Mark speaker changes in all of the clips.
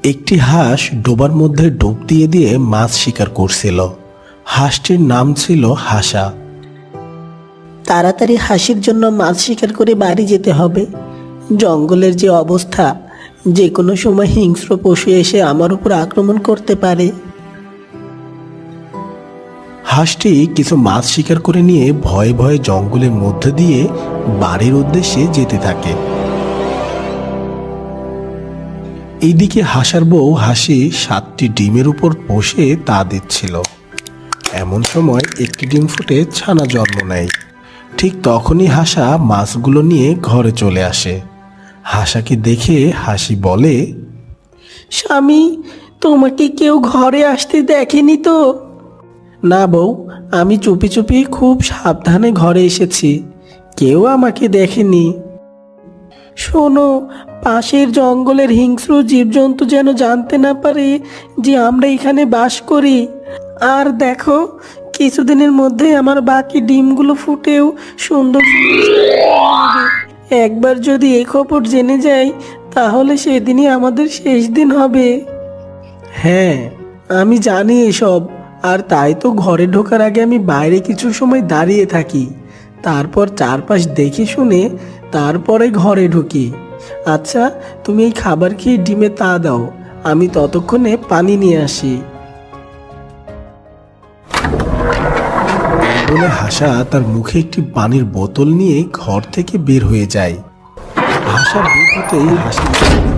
Speaker 1: একটি হাঁস ডোবার মধ্যে ডুব দিয়ে দিয়ে মাছ শিকার করছিল। হাঁসটির নাম ছিল হাসা।
Speaker 2: তাড়াতাড়ি হাসির জন্য মাছ শিকার করে বাড়ি যেতে হবে। জঙ্গলের যে অবস্থা, যে কোনো সময় হিংস্র পশু এসে আমার উপর আক্রমণ করতে পারে।
Speaker 1: হাঁসটি কিছু মাছ শিকার করে নিয়ে ভয়ে ভয়ে জঙ্গলের মধ্যে দিয়ে বাড়ির উদ্দেশ্যে যেতে থাকে। এইদিকে হাসার বউ হাসি 7টি ডিমের উপর বসে তা দিচ্ছিল। এমন সময় একটি ডিম ফুটে ছানা জন্ম নেয়। ঠিক তখনই হাসা মাছগুলো নিয়ে ঘরে চলে আসে। হাসাকে দেখে হাসি বলে,
Speaker 2: স্বামী, তোমাকে কেউ ঘরে আসতে দেখেনি তো? না বউ, আমি চুপি চুপি খুব সাবধানে ঘরে এসেছি, কেউ আমাকে দেখেনি। শোনো, পাশের জঙ্গলের হিংস্র জীবজন্তু যেন জানতে না পারে যে আমরা এখানে বাস করি। আর দেখো, কিছুদিনের মধ্যে আমার বাকি ডিমগুলো ফুটেও সুন্দর হবে। একবার যদি এই খবর জেনে যাই, তাহলে সেদিনই আমাদের শেষ দিন হবে। হ্যাঁ, আমি জানি এসব, আর তাই তো ঘরে ঢোকার আগে আমি বাইরে কিছু সময় দাঁড়িয়ে থাকি, তারপর চারপাশ দেখে শুনে তারপরে ঘরে ঢুকি। আচ্ছা, তুমি এই খাবার খেয়ে ডিমে তা দাও, আমি ততক্ষণে পানি নিয়ে আসি।
Speaker 1: বলে হাসা তার মুখে একটি পানির বোতল নিয়ে ঘর থেকে বের হয়ে যায়। হাসা বের হতেই হাসি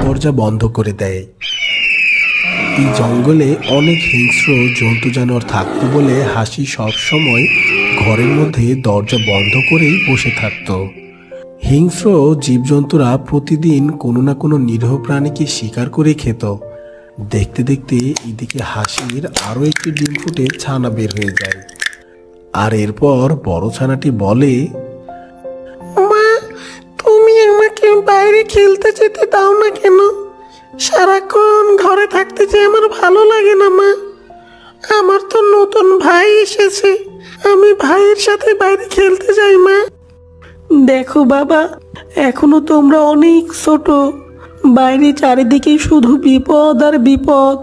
Speaker 1: দরজা বন্ধ করে দেয়। এই জঙ্গলে অনেক হিংস্র জন্তু জানোয়ার থাকতো বলে হাসি সব সময় ঘরের মধ্যে দরজা বন্ধ করেই বসে থাকত। হিংস্র জীবজন্তুরা প্রতিদিন কোনো না কোনো নিরীহ প্রাণীকে শিকার করে খেত। দেখতে দেখতে এদিকে হাসির আরও একটি ডিম ফুটে ছানা বের হয়ে যায়। আর এরপর বড় ছানাটি বলে,
Speaker 2: মা, তুমি আমাকে বাইরে খেলতে যেতে দাও না কেন? সারাক্ষণ ঘরে থাকতে যে আমার ভালো লাগে না মা। আমার তো নতুন ভাই এসেছে, আমি ভাইয়ের সাথে বাইরে খেলতে যাই মা। দেখো বাবা, এখনো তোমরা অনেক ছোট, বাইরে চারিদিকে শুধু বিপদ আর বিপদ।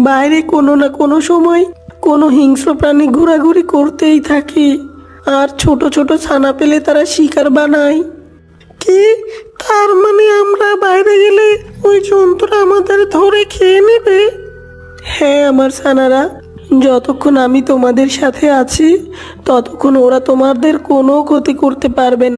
Speaker 2: বাইরে কোনো না কোনো সময় কোনো হিংস্র প্রাণী ঘোরাঘুরি করতেই থাকে, আর ছোট ছোট ছানা পেলে তারা শিকার বানায়। কি, তার মানে আমরা বাইরে গেলে ওই জন্তুরা আমাদের ধরে খেয়ে নেবে? হ্যাঁ আমার ছানারা, যতক্ষণ আমি তোমাদের সাথে আছি ততক্ষণ ওরা তোমাদের কোনো ক্ষতি করতে পারবে না।